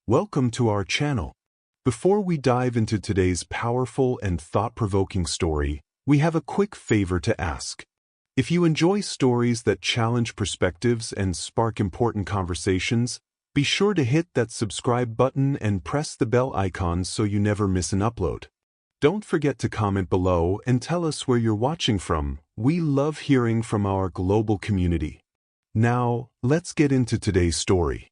Welcome to our channel. Before we dive into today's powerful and thought-provoking story, we have a quick favor to ask. If you enjoy stories that challenge perspectives and spark important conversations, be sure to hit that subscribe button and press the bell icon so you never miss an upload. Don't forget to comment below and tell us where you're watching from. We love hearing from our global community. Now, let's get into today's story.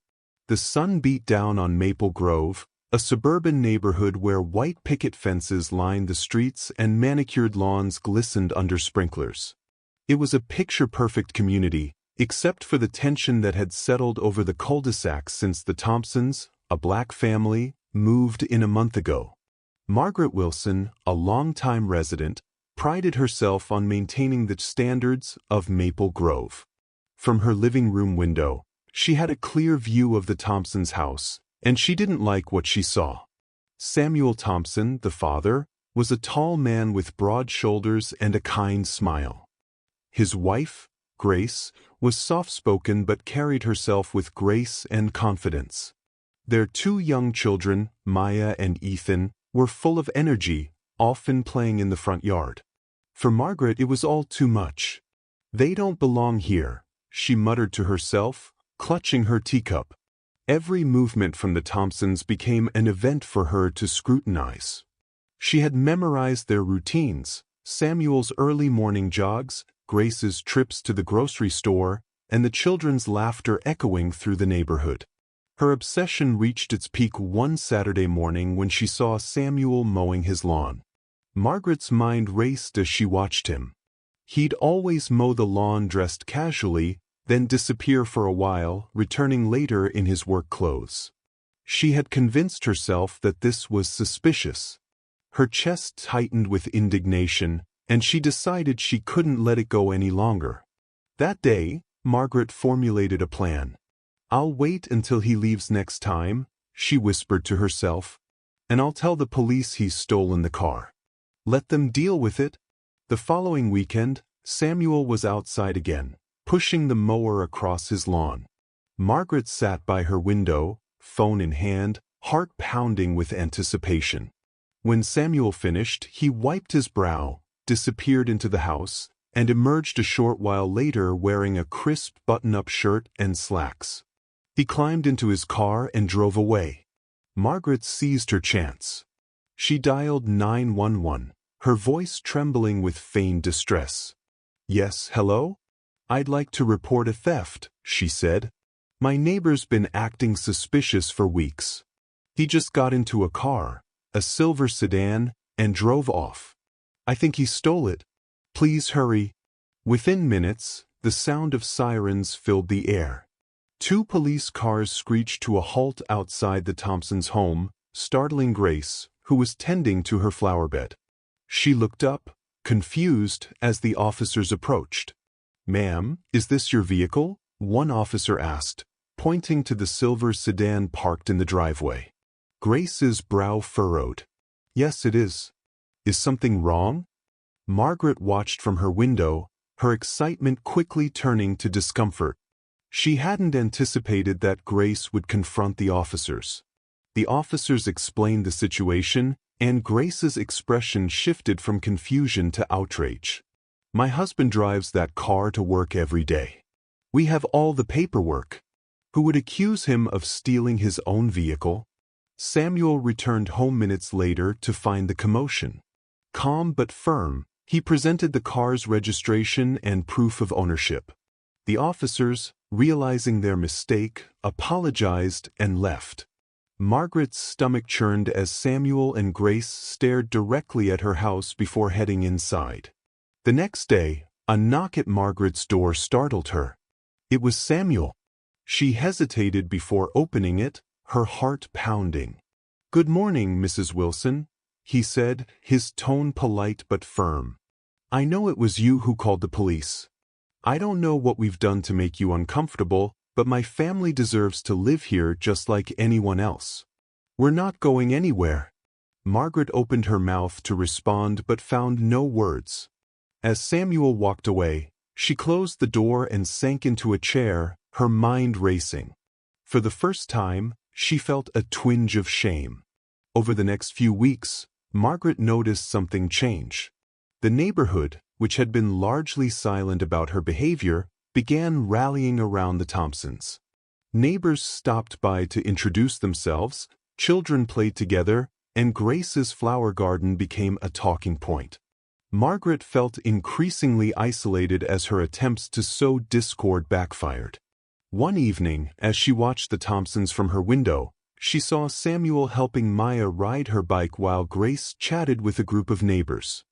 The sun beat down on Maple Grove, a suburban neighborhood where white picket fences lined the streets and manicured lawns glistened under sprinklers. It was a picture-perfect community, except for the tension that had settled over the cul-de-sac since the Thompsons, a black family, moved in a month ago. Margaret Wilson, a longtime resident, prided herself on maintaining the standards of Maple Grove. From her living room window, she had a clear view of the Thompsons' house, and she didn't like what she saw. Samuel Thompson, the father, was a tall man with broad shoulders and a kind smile. His wife, Grace, was soft-spoken but carried herself with grace and confidence. Their two young children, Maya and Ethan, were full of energy, often playing in the front yard. For Margaret, it was all too much. "They don't belong here," she muttered to herself, clutching her teacup. Every movement from the Thompsons became an event for her to scrutinize. She had memorized their routines, Samuel's early morning jogs, Grace's trips to the grocery store, and the children's laughter echoing through the neighborhood. Her obsession reached its peak one Saturday morning when she saw Samuel mowing his lawn. Margaret's mind raced as she watched him. He'd always mow the lawn dressed casually, then disappear for a while, returning later in his work clothes. She had convinced herself that this was suspicious. Her chest tightened with indignation, and she decided she couldn't let it go any longer. That day, Margaret formulated a plan. "I'll wait until he leaves next time," she whispered to herself, "and I'll tell the police he's stolen the car. Let them deal with it." The following weekend, Samuel was outside again, pushing the mower across his lawn. Margaret sat by her window, phone in hand, heart pounding with anticipation. When Samuel finished, he wiped his brow, disappeared into the house, and emerged a short while later wearing a crisp button-up shirt and slacks. He climbed into his car and drove away. Margaret seized her chance. She dialed 911, her voice trembling with feigned distress. "Yes, hello? I'd like to report a theft," she said. "My neighbor's been acting suspicious for weeks. He just got into a car, a silver sedan, and drove off. I think he stole it. Please hurry." Within minutes, the sound of sirens filled the air. Two police cars screeched to a halt outside the Thompsons' home, startling Grace, who was tending to her flower bed. She looked up, confused, as the officers approached. "Ma'am, is this your vehicle?" one officer asked, pointing to the silver sedan parked in the driveway. Grace's brow furrowed. "Yes, it is. Is something wrong?" Margaret watched from her window, her excitement quickly turning to discomfort. She hadn't anticipated that Grace would confront the officers. The officers explained the situation, and Grace's expression shifted from confusion to outrage. "My husband drives that car to work every day. We have all the paperwork. Who would accuse him of stealing his own vehicle?" Samuel returned home minutes later to find the commotion. Calm but firm, he presented the car's registration and proof of ownership. The officers, realizing their mistake, apologized and left. Margaret's stomach churned as Samuel and Grace stared directly at her house before heading inside. The next day, a knock at Margaret's door startled her. It was Samuel. She hesitated before opening it, her heart pounding. "Good morning, Mrs. Wilson," he said, his tone polite but firm. "I know it was you who called the police. I don't know what we've done to make you uncomfortable, but my family deserves to live here just like anyone else. We're not going anywhere." Margaret opened her mouth to respond but found no words. As Samuel walked away, she closed the door and sank into a chair, her mind racing. For the first time, she felt a twinge of shame. Over the next few weeks, Margaret noticed something change. The neighborhood, which had been largely silent about her behavior, began rallying around the Thompsons. Neighbors stopped by to introduce themselves, children played together, and Grace's flower garden became a talking point. Margaret felt increasingly isolated as her attempts to sow discord backfired. One evening, as she watched the Thompsons from her window, she saw Samuel helping Maya ride her bike while Grace chatted with a group of neighbors.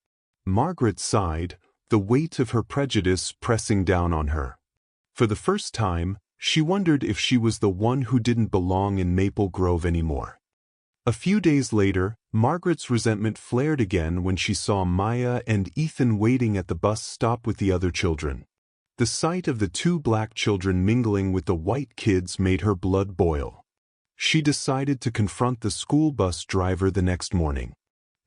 Margaret sighed, the weight of her prejudice pressing down on her. For the first time, she wondered if she was the one who didn't belong in Maple Grove anymore. A few days later, Margaret's resentment flared again when she saw Maya and Ethan waiting at the bus stop with the other children. The sight of the two black children mingling with the white kids made her blood boil. She decided to confront the school bus driver the next morning.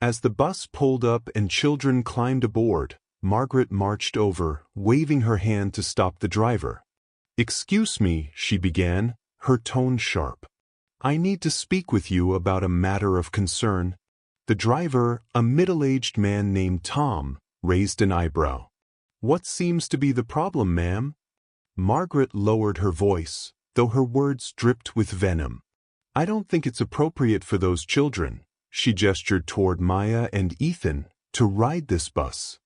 As the bus pulled up and children climbed aboard, Margaret marched over, waving her hand to stop the driver. "Excuse me," she began, her tone sharp. "I need to speak with you about a matter of concern." The driver, a middle-aged man named Tom, raised an eyebrow. "What seems to be the problem, ma'am?" Margaret lowered her voice, though her words dripped with venom. "I don't think it's appropriate for those children," she gestured toward Maya and Ethan, "to ride this bus.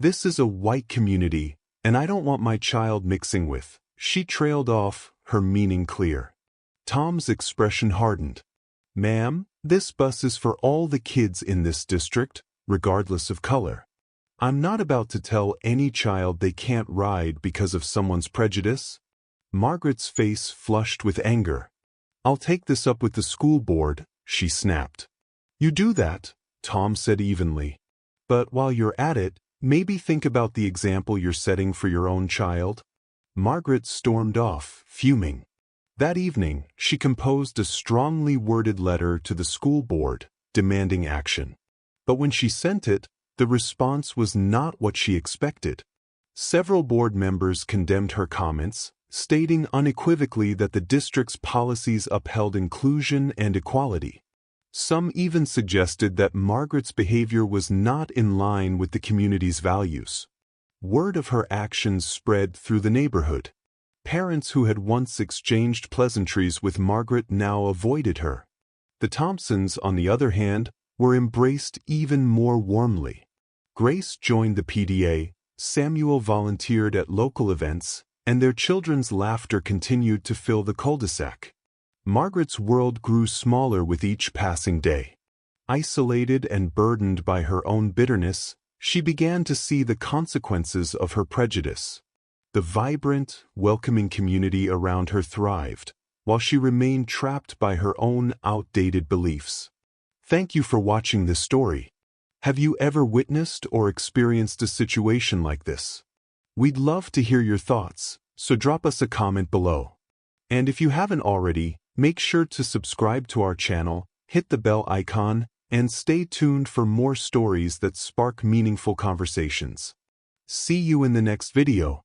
This is a white community, and I don't want my child mixing with." She trailed off, her meaning clear. Tom's expression hardened. "Ma'am, this bus is for all the kids in this district, regardless of color. I'm not about to tell any child they can't ride because of someone's prejudice." Margaret's face flushed with anger. "I'll take this up with the school board," she snapped. "You do that," Tom said evenly. "But while you're at it, maybe think about the example you're setting for your own child." Margaret stormed off, fuming. That evening, she composed a strongly worded letter to the school board, demanding action. But when she sent it, the response was not what she expected. Several board members condemned her comments, stating unequivocally that the district's policies upheld inclusion and equality. Some even suggested that Margaret's behavior was not in line with the community's values. Word of her actions spread through the neighborhood. Parents who had once exchanged pleasantries with Margaret now avoided her. The Thompsons, on the other hand, were embraced even more warmly. Grace joined the PDA, Samuel volunteered at local events, and their children's laughter continued to fill the cul-de-sac. Margaret's world grew smaller with each passing day. Isolated and burdened by her own bitterness, she began to see the consequences of her prejudice. The vibrant, welcoming community around her thrived, while she remained trapped by her own outdated beliefs. Thank you for watching this story. Have you ever witnessed or experienced a situation like this? We'd love to hear your thoughts, so drop us a comment below. And if you haven't already, make sure to subscribe to our channel, hit the bell icon, and stay tuned for more stories that spark meaningful conversations. See you in the next video.